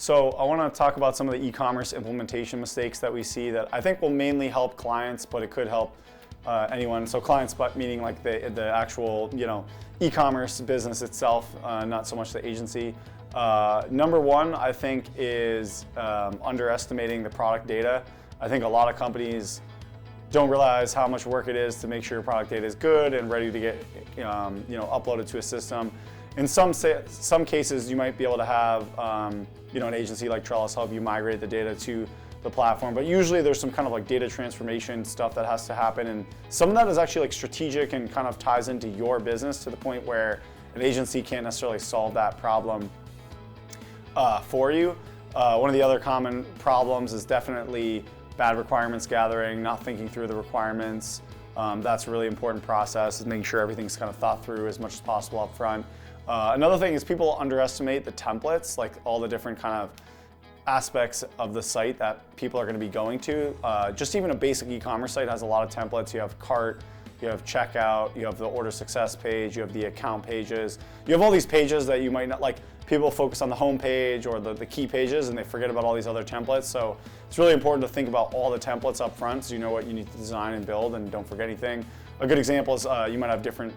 So I want to talk about some of the e-commerce implementation mistakes that we see that I think will mainly help clients, but it could help anyone. So clients, but meaning like the actual e-commerce business itself, not so much the agency. Number one, I think, is underestimating the product data. I think a lot of companies don't realize how much work it is to make sure your product data is good and ready to get uploaded to a system. In some cases, you might be able to have an agency like Trellis help you migrate the data to the platform, but usually there's some kind of like data transformation stuff that has to happen, and some of that is actually like strategic and kind of ties into your business to the point where an agency can't necessarily solve that problem for you. One of the other common problems is definitely bad requirements gathering, not thinking through the requirements. That's a really important process, is making sure everything's kind of thought through as much as possible up front. Another thing is people underestimate the templates, like all the different kind of aspects of the site that people are going to be going to. Just even a basic e-commerce site has a lot of templates. You have cart, you have checkout, you have the order success page, you have the account pages. You have all these pages that you might not like. People focus on the home page or the key pages and they forget about all these other templates. So it's really important to think about all the templates up front so you know what you need to design and build and don't forget anything. A good example is you might have different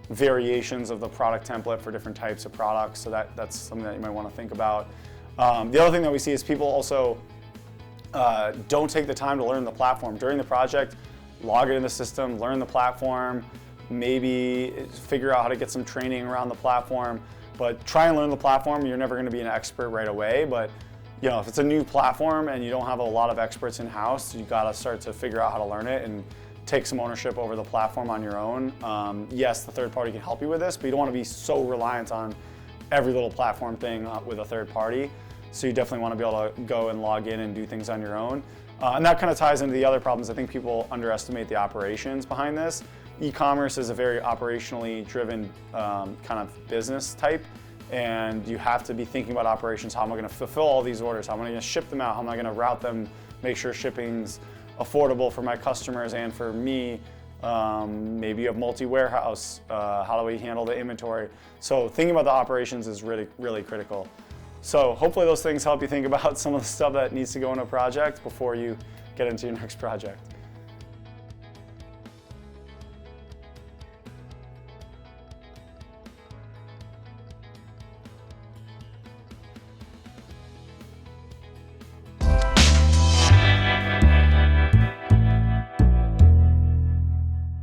variations of the product template for different types of products. So that's something that you might want to think about. The other thing that we see is people also don't take the time to learn the platform. During the project, log it in the system, learn the platform, maybe figure out how to get some training around the platform, but try and learn the platform. You're never going to be an expert right away, but if it's a new platform and you don't have a lot of experts in-house, you got to start to figure out how to learn it and take some ownership over the platform on your own. Yes, the third party can help you with this, but you don't want to be so reliant on every little platform thing with a third party. So you definitely want to be able to go and log in and do things on your own. And that kind of ties into the other problems. I think people underestimate the operations behind this. E-commerce is a very operationally driven kind of business type, and you have to be thinking about operations. How am I going to fulfill all these orders? How am I going to ship them out? How am I going to route them, make sure shipping's affordable for my customers and for me? Maybe you have multi-warehouse. How do we handle the inventory? So thinking about the operations is really, really critical. So hopefully those things help you think about some of the stuff that needs to go in a project before you get into your next project.